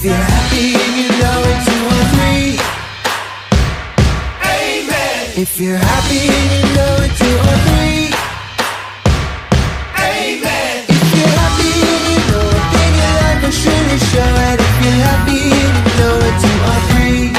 If you're happy and you know it, 2 or 3. Amen. If you're happy and you know it, 2 or 3. Amen. If you're happy and you know it, then your life will surely show it. If you're happy and you know it, 2 or 3.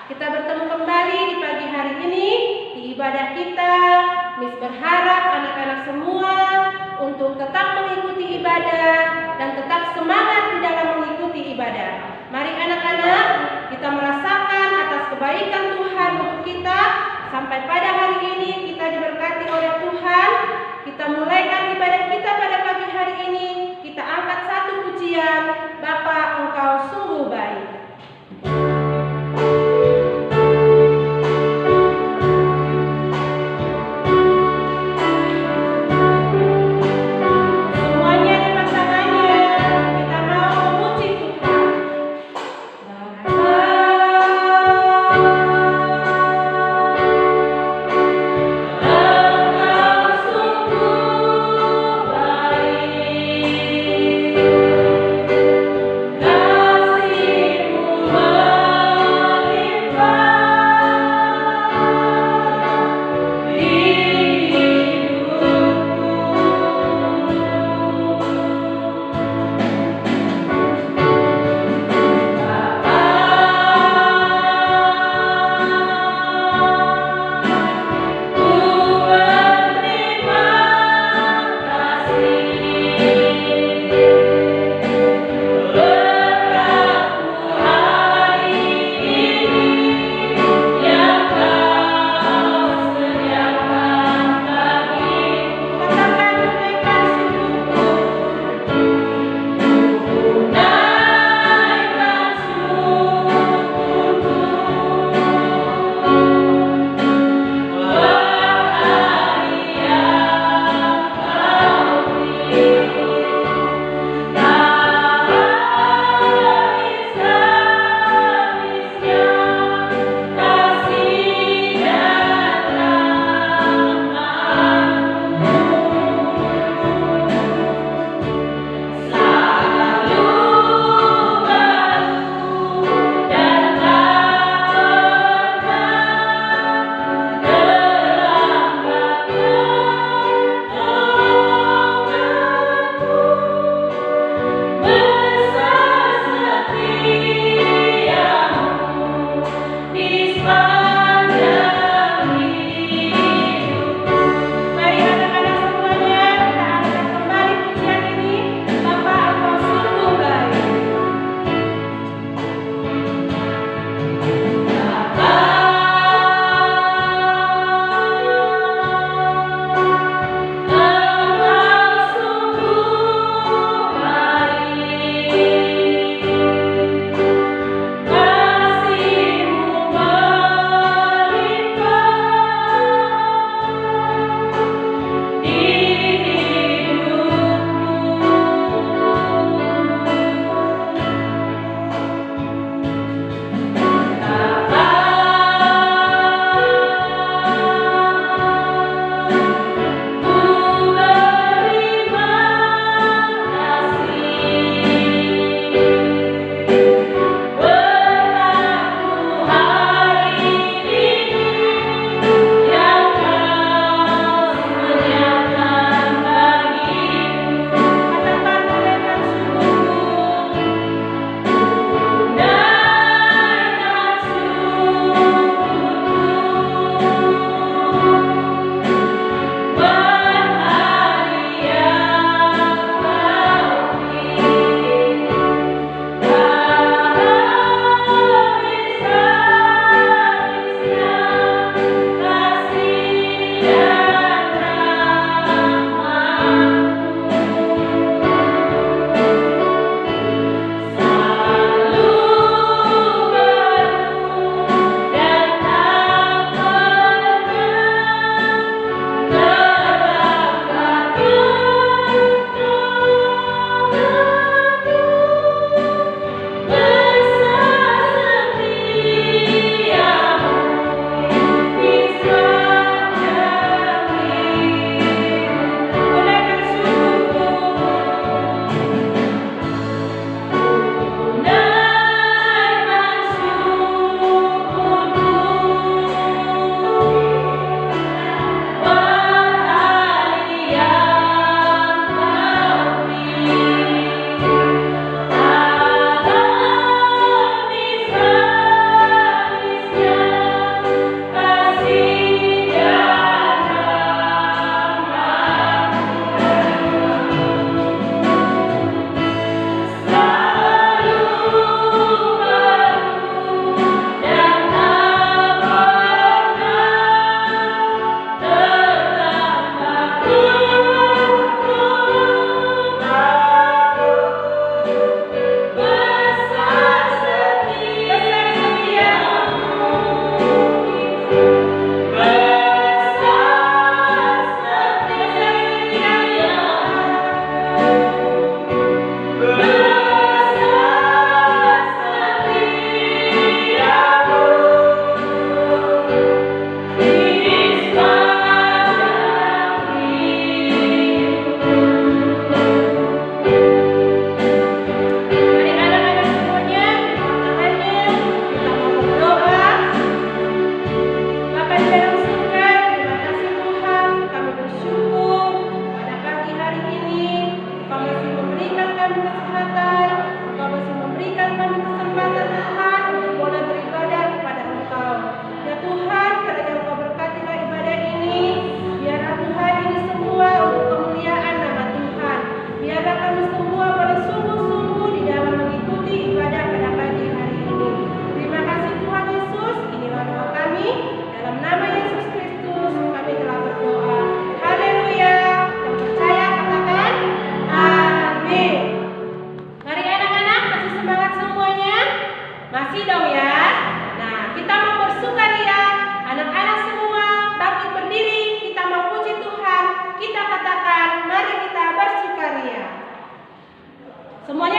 Kita bertemu kembali di pagi hari ini di ibadah kita. Miss berharap anak-anak semua untuk tetap mengikuti ibadah dan tetap semangat di dalam mengikuti ibadah. Mari anak-anak, kita merasakan atas kebaikan Tuhan untuk kita. Sampai pada hari ini kita diberkati oleh Tuhan. Kita mulaikan ibadah kita pada pagi hari ini. Kita angkat satu pujian, Bapa Engkau sungguh baik.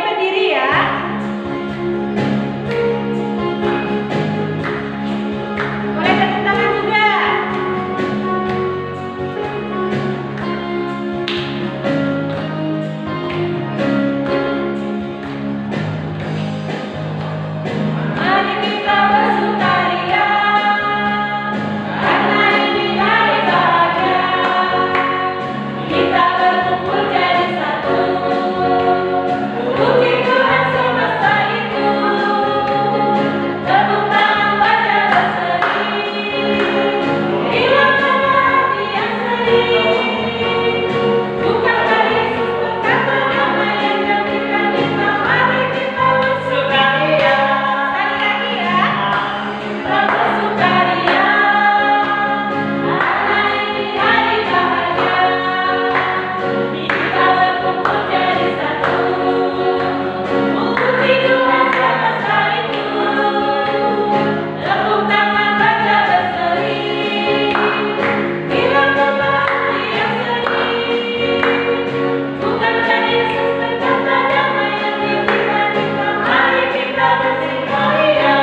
berdiri ya. Boleh tepuk tangan juga. Mari kita bersukaria, karena ini hari bahagia. Kita berkumpul jadi satu, puji Tuhan semesta itu. Tepuk tangan baca berseri, hilangkan hati yang sedih. Bukankah Yesus berkata damai yang jadikan kita, mari kita bersukaria. Sekali lagi ya, bersukaria, karena ini hari bahagia. Kita berkumpul jadi satu, puji Tuhan semesta itu. Tepuk tangan baca berseri, hilangkan hati yang sedih. Bukankah Yesus berkata damai yang jadikan kita, mari kita bersukaria.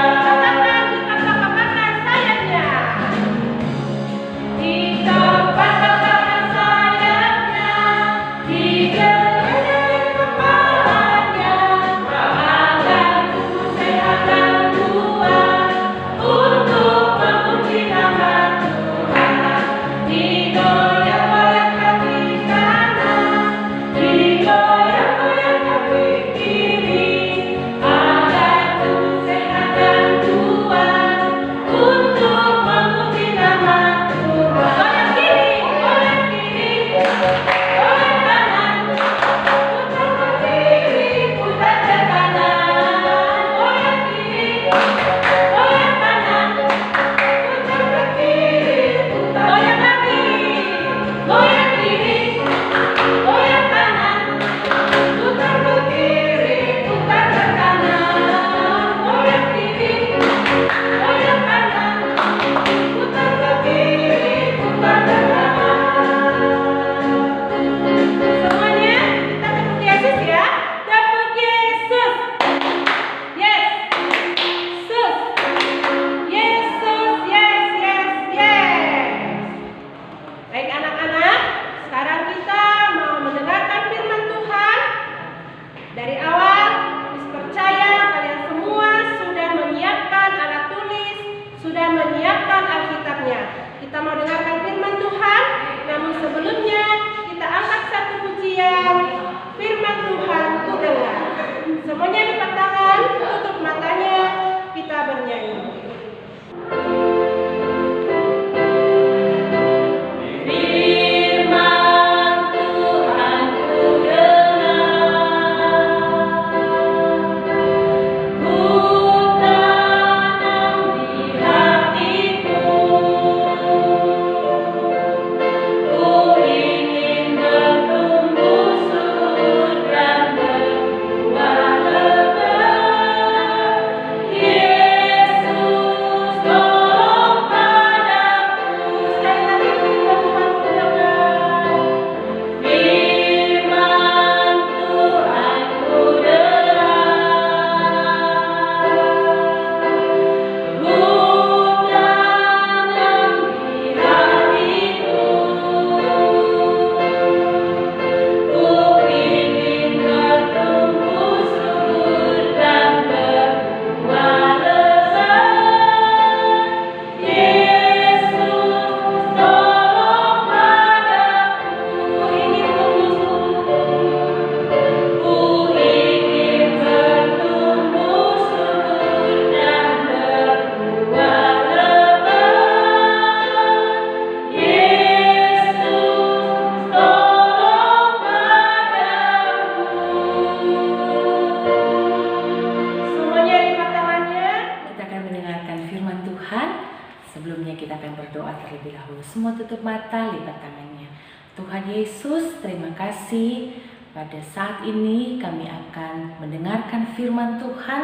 Katakan sayapnya. Kita patahkan sayapnya, digerakkan kepalanya, agar tubuh sehat dan kuat untuk memuji nama Tuhan. Digoyang-goyang kaki kanan, digoyang-goyang kaki kiri, agar tubuh sehat dan kuat untuk memuji nama Tuhan. Goyang kiri, goyang kiri, goyang kanan, putar ke kiri, putar ke kanan. Goyang kiri, goyang kanan, putar ke kiri, putar. Goyang lagi, goyang kiri, goyang kanan, putar ke kiri, putar ke kanan. Goyang kiri, goyang kanan, putar ke kiri, putar ke kanan. Semuanya kita tepuk Yesus ya. Tepuk Yesus. Yes. Sus. Yesus. Yes, yes, yes. Baik anak-anak, sekarang kita mau mendengarkan firman Tuhan. Dari awal, Miss percaya kalian semua sudah menyiapkan alat tulis, sudah menyiapkan Alkitabnya. Kita mau dengarkan firman Tuhan, namun sebelumnya kita angkat satu pujian. Firman Tuhan ku dengar. Semuanya lipat tangan, tutup matanya, kita bernyanyi. Firman Tuhan ku dengar, ku tanam di hatiku, ku ingin bertumbuh subur dan berbuah lebat. Yesus tolong padaku. Sekali lagi firman Tuhan ku dengar. Firman Tuhan ku dengar, ku tanam di hatiku, ku ingin bertumbuh subur dan berbuah lebat. Yesus tolong padaku, ku ingin tumbuh subur, ku ingin bertumbuh subur dan berbuah lebat. Yesus tolong padaku. Semuanya lipat tangannya. Kita akan mendengarkan firman Tuhan. Sebelumnya kita akan berdoa terlebih dahulu. Semua tutup mata, lipat tangannya. Tuhan Yesus, terima kasih. Pada saat ini kami akan mendengarkan firman Tuhan.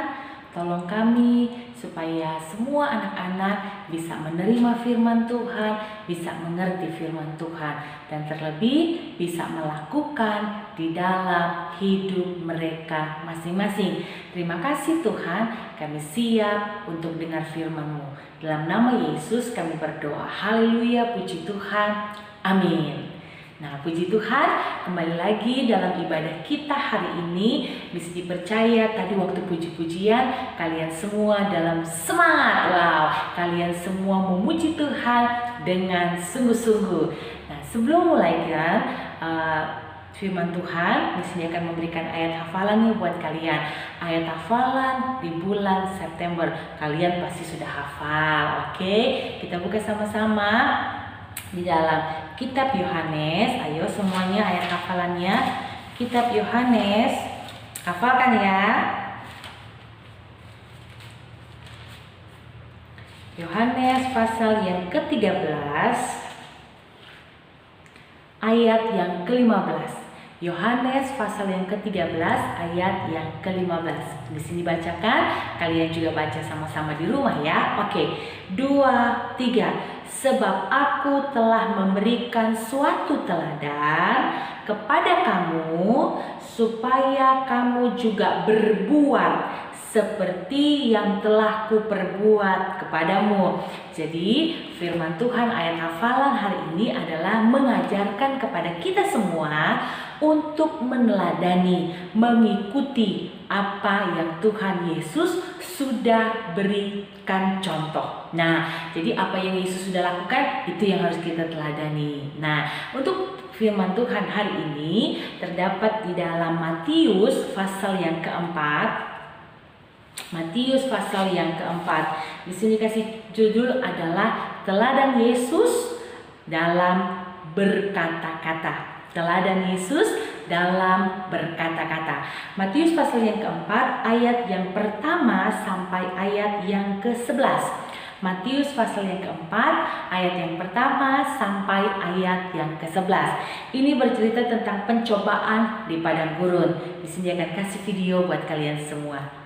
Tolong kami supaya semua anak-anak bisa menerima firman Tuhan, bisa mengerti firman Tuhan, dan terlebih bisa melakukan di di dalam hidup mereka masing-masing. Terima kasih Tuhan, kami siap untuk dengar firman-Mu. Dalam nama Yesus kami berdoa. Haleluya, puji Tuhan. Amin. Nah, puji Tuhan, kembali lagi dalam ibadah kita hari ini. Bisa dipercaya tadi waktu puji-pujian, kalian semua dalam semangat. Wow, kalian semua memuji Tuhan dengan sungguh-sungguh. Nah, sebelum mulai kan, firman Tuhan, di sini akan memberikan ayat hafalannya buat kalian. Ayat hafalan di bulan September. Kalian pasti sudah hafal, oke? Kita buka sama-sama di dalam Kitab Yohanes. Ayo semuanya ayat hafalannya. Kitab Yohanes, hafalkan ya. Yohanes pasal yang ke-13 ayat yang ke-15. Yohanes pasal yang ke-13 ayat yang ke-15. Di sini bacakan, kalian juga baca sama-sama di rumah ya. Oke, 2, 3. Sebab aku telah memberikan suatu teladan kepada kamu, supaya kamu juga berbuat seperti yang telah kuperbuat kepadamu. Jadi firman Tuhan ayat hafalan hari ini adalah mengajarkan kepada kita semua untuk meneladani, mengikuti apa yang Tuhan Yesus sudah berikan contoh. Nah, jadi apa yang Yesus sudah lakukan, itu yang harus kita teladani. Nah, untuk firman Tuhan hari ini terdapat di dalam Matius pasal yang keempat. Matius pasal yang keempat. Di sini kasih judul adalah teladan Yesus dalam berkata-kata. Teladan Yesus dalam berkata-kata. Matius pasal yang keempat ayat yang pertama sampai ayat yang ke-11. Matius pasal yang keempat ayat yang pertama sampai ayat yang ke-11. Ini bercerita tentang pencobaan di padang gurun. Di sini akan kasih video buat kalian semua.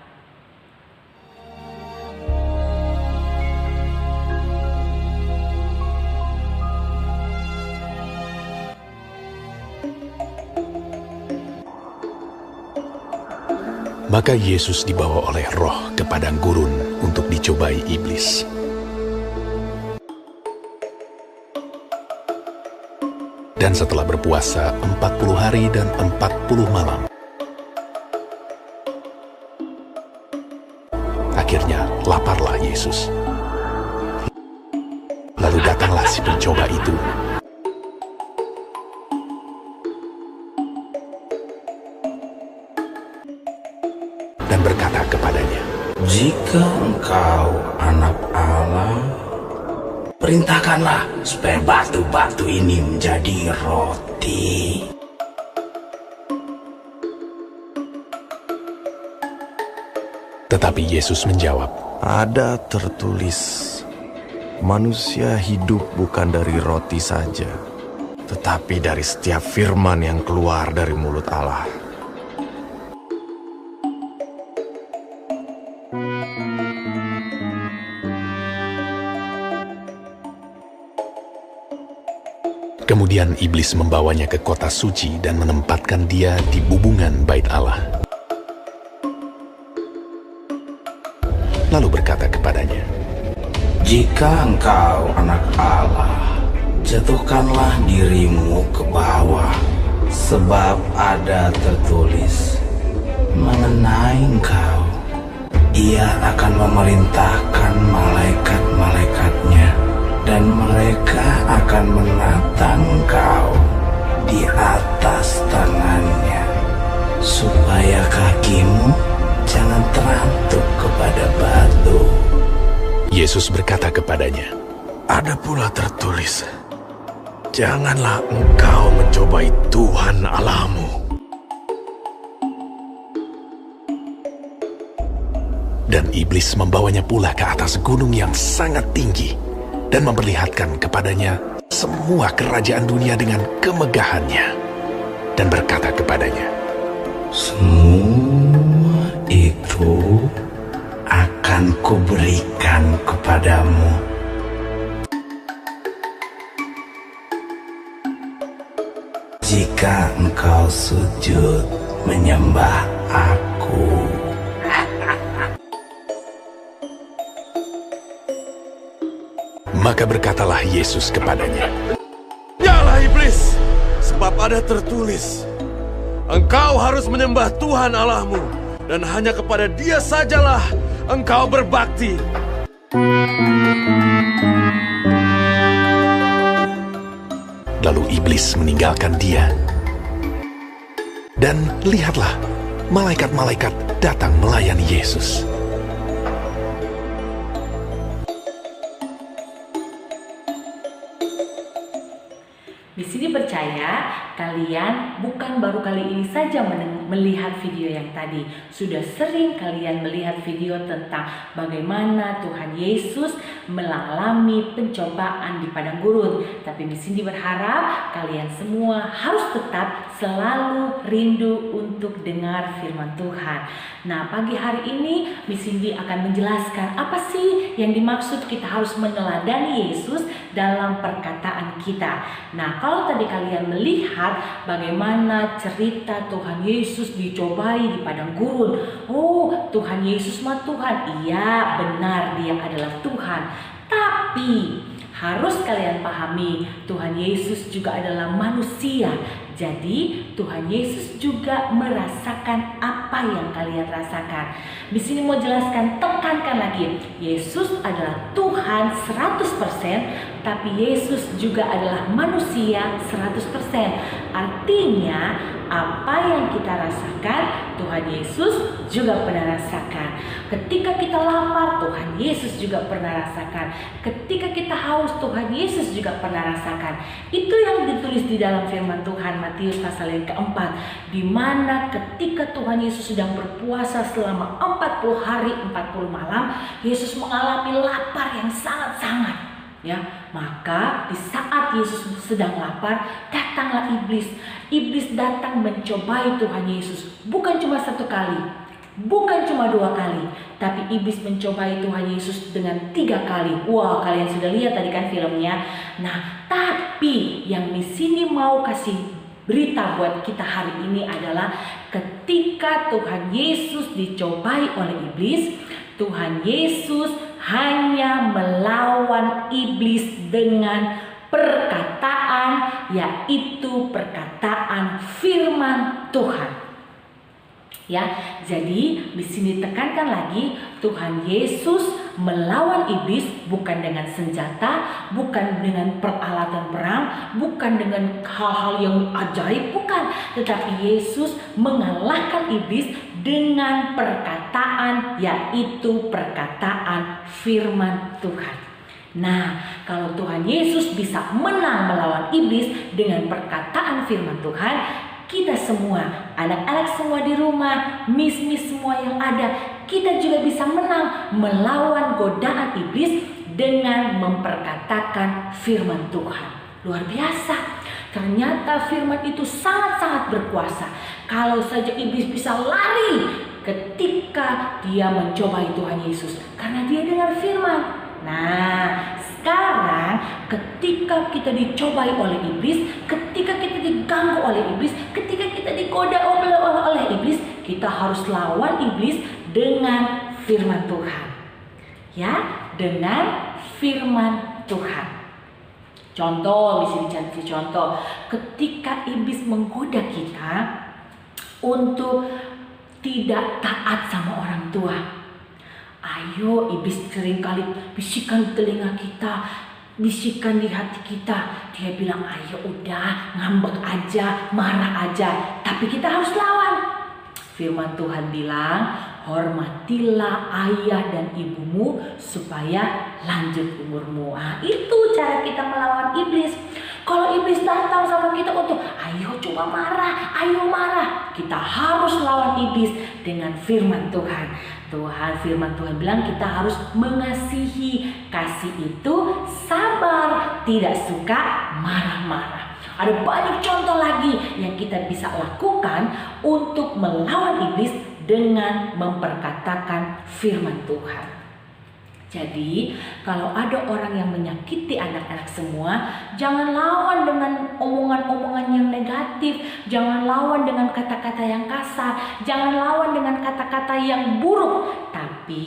Maka Yesus dibawa oleh Roh ke padang gurun untuk dicobai iblis. Dan setelah berpuasa 40 hari dan 40 malam, akhirnya laparlah Yesus. Lalu datanglah si pencoba itu dan berkata kepadanya, "Jika engkau anak Allah, perintahkanlah supaya batu-batu ini menjadi roti." Tetapi Yesus menjawab, Ada tertulis, manusia hidup bukan dari roti saja, tetapi dari setiap firman yang keluar dari mulut Allah. Kemudian iblis membawanya ke kota suci dan menempatkan dia di bubungan bait Allah. Lalu berkata kepadanya, "Jika engkau anak Allah, jatuhkanlah dirimu ke bawah, sebab ada tertulis mengenai engkau, Ia akan memerintahkan malaikat-malaikatnya, dan mereka akan menatang engkau di atas tangannya, supaya kakimu jangan terantuk kepada batu." Yesus berkata kepadanya, Ada pula tertulis, janganlah engkau mencobai Tuhan Allahmu. Dan iblis membawanya pula ke atas gunung yang sangat tinggi dan memperlihatkan kepadanya semua kerajaan dunia dengan kemegahannya, dan berkata kepadanya, "Semua itu akan kuberikan kepadamu, jika engkau engkau sujud menyembah aku. Maka berkatalah Yesus kepadanya, Yalah iblis, sebab ada tertulis, engkau harus menyembah Tuhan Allahmu, dan hanya kepada Dia sajalah engkau berbakti. Lalu iblis meninggalkan dia. Dan lihatlah, malaikat-malaikat datang melayani Yesus. Di sini percaya kalian bukan baru kali ini saja melihat video yang tadi. Sudah sering kalian melihat video tentang bagaimana Tuhan Yesus mengalami pencobaan di padang gurun. Tapi di sini berharap kalian semua harus tetap selalu rindu untuk dengar firman Tuhan. Nah, pagi hari ini Miss Cindy akan menjelaskan apa sih yang dimaksud kita harus meneladani Yesus dalam perkataan kita. Nah, kalau tadi kalian melihat bagaimana cerita Tuhan Yesus dicobai di padang gurun. Oh, Tuhan Yesus mah Tuhan. Iya, benar, Dia adalah Tuhan. Tapi harus kalian pahami, Tuhan Yesus juga adalah manusia. Jadi Tuhan Yesus juga merasakan apa yang kalian rasakan. Di sini mau jelaskan, tekankan lagi, Yesus adalah Tuhan 100%, tapi Yesus juga adalah manusia 100%. Artinya apa yang kita rasakan, Tuhan Yesus juga pernah rasakan. Ketika kita lapar, Tuhan Yesus juga pernah rasakan. Ketika kita haus, Tuhan Yesus juga pernah rasakan. Itu yang ditulis di dalam firman Tuhan Matius pasal yang keempat, di mana ketika Tuhan Yesus sedang berpuasa selama 40 hari 40 malam, Yesus mengalami lapar yang sangat-sangat. Ya, maka di saat Yesus sedang lapar, datanglah iblis. Iblis datang mencobai Tuhan Yesus, bukan cuma satu kali, bukan cuma 2 kali, tapi iblis mencobai Tuhan Yesus dengan 3 kali. Wah, kalian sudah lihat tadi kan filmnya. Nah, tapi yang di sini mau kasih berita buat kita hari ini adalah ketika Tuhan Yesus dicobai oleh iblis, Tuhan Yesus hanya melawan iblis dengan perkataan, yaitu perkataan firman Tuhan. Ya, jadi di sini tekankan lagi, Tuhan Yesus melawan iblis bukan dengan senjata, bukan dengan peralatan perang, bukan dengan hal-hal yang ajaib, bukan. Tetapi Yesus mengalahkan iblis dengan perkataan, yaitu perkataan firman Tuhan. Nah, kalau Tuhan Yesus bisa menang melawan iblis dengan perkataan firman Tuhan, kita semua, anak-anak semua di rumah, miss-miss semua yang ada, kita juga bisa menang melawan godaan iblis dengan memperkatakan firman Tuhan. Luar biasa. Ternyata firman itu sangat-sangat berkuasa. Kalau saja iblis bisa lari ketika dia mencobai Tuhan Yesus, karena dia dengar firman. Nah, sekarang ketika kita dicobai oleh iblis, ketika kita diganggu oleh iblis, ketika kita digoda oleh iblis, kita harus lawan iblis dengan firman Tuhan. Ya, dengan firman Tuhan. Contoh, bisa dicari contoh. Ketika iblis menggoda kita untuk tidak taat sama orang tua. Ayo, iblis seringkali bisikan di telinga kita, bisikan di hati kita. Dia bilang, ayo udah, ngambek aja, marah aja. Tapi kita harus lawan. Firman Tuhan bilang, hormatilah ayah dan ibumu supaya lanjut umurmu. Nah, itu cara kita melawan iblis. Kalau iblis datang sama kita untuk ayo coba marah, ayo marah, kita harus lawan iblis dengan firman Tuhan. Firman Tuhan bilang kita harus mengasihi. Kasih itu sabar, tidak suka marah-marah. Ada banyak contoh lagi yang kita bisa lakukan untuk melawan iblis dengan memperkatakan firman Tuhan. Jadi, kalau ada orang yang menyakiti anak-anak semua, jangan lawan dengan omongan-omongan yang negatif, jangan lawan dengan kata-kata yang kasar, jangan lawan dengan kata-kata yang buruk, tapi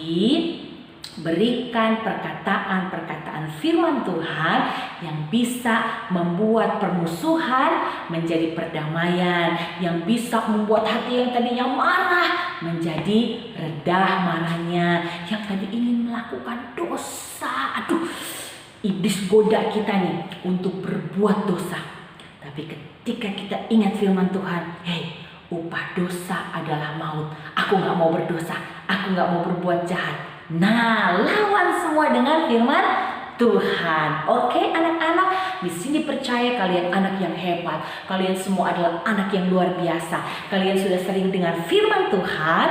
berikan perkataan-perkataan firman Tuhan yang bisa membuat permusuhan menjadi perdamaian, yang bisa membuat hati yang tadinya marah menjadi redah marahnya, yang tadi ingin melakukan dosa. Iblis goda kita nih untuk berbuat dosa. Tapi ketika kita ingat firman Tuhan, upah dosa adalah maut. Aku gak mau berdosa, aku gak mau berbuat jahat. Nah, lawan semua dengan firman Tuhan. Oke, anak-anak, di sini percaya kalian anak yang hebat. Kalian semua adalah anak yang luar biasa. Kalian sudah sering dengar firman Tuhan.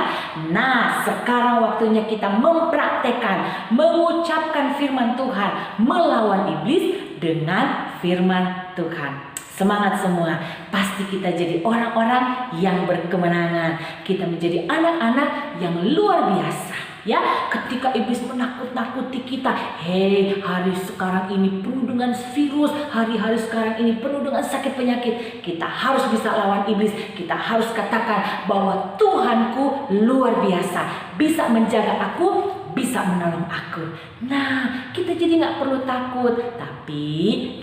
Nah, sekarang waktunya kita mempraktekkan, mengucapkan firman Tuhan, melawan iblis dengan firman Tuhan. Semangat semua, pasti kita jadi orang-orang yang berkemenangan. Kita menjadi anak-anak yang luar biasa. Ya, ketika iblis menakut-nakuti kita, hari sekarang ini penuh dengan virus, hari-hari sekarang ini penuh dengan sakit penyakit, kita harus bisa lawan iblis. Kita harus katakan bahwa Tuhanku luar biasa, bisa menjaga aku, bisa menolong aku. Nah, kita jadi gak perlu takut, tapi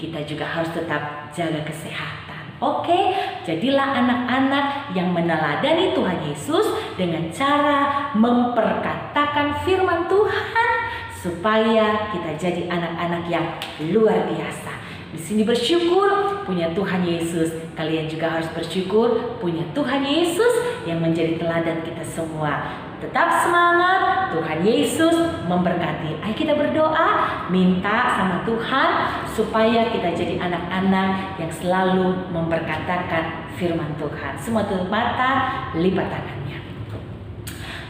kita juga harus tetap jaga kesehatan. Oke, jadilah anak-anak yang meneladani Tuhan Yesus dengan cara memperkatakan firman Tuhan supaya kita jadi anak-anak yang luar biasa. Di sini bersyukur punya Tuhan Yesus. Kalian juga harus bersyukur punya Tuhan Yesus yang menjadi teladan kita semua. Tetap semangat, Tuhan Yesus memberkati. Ayo kita berdoa, minta sama Tuhan supaya kita jadi anak-anak yang selalu memperkatakan firman Tuhan. Semua tutup mata, lipat tangannya.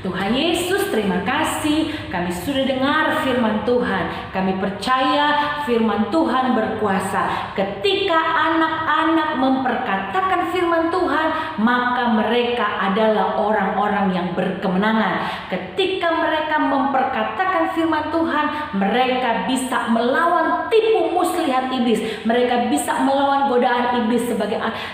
Tuhan Yesus, terima kasih kami sudah dengar firman Tuhan. Kami percaya firman Tuhan berkuasa. Ketika anak-anak memperkatakan firman Tuhan, maka mereka adalah orang-orang yang berkemenangan. Ketika mereka memperkatakan firman Tuhan, mereka bisa melawan tipu muslihat iblis. Mereka bisa melawan godaan iblis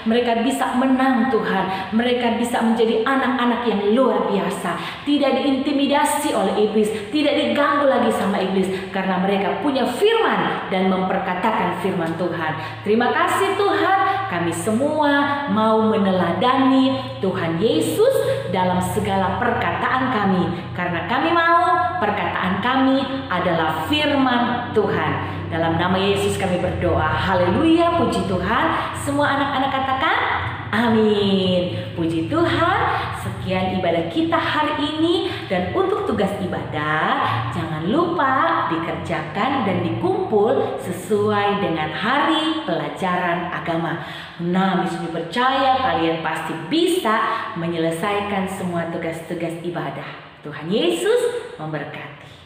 mereka bisa menang Tuhan. Mereka bisa menjadi anak-anak yang luar biasa. Tidak diintimidasi oleh iblis, tidak diganggu lagi sama iblis, karena mereka punya firman dan memperkatakan firman Tuhan. Terima kasih Tuhan, kami semua mau meneladani Tuhan Yesus dalam segala perkataan kami, karena kami mau perkataan kami adalah firman Tuhan. Dalam nama Yesus kami berdoa. Haleluya, puji Tuhan. Semua anak-anak katakan amin. Puji Tuhan. Sekian ibadah kita hari ini, dan untuk tugas ibadah jangan lupa dikerjakan dan dikumpul sesuai dengan hari pelajaran agama. Nah, Miss percaya kalian pasti bisa menyelesaikan semua tugas-tugas ibadah. Tuhan Yesus memberkati.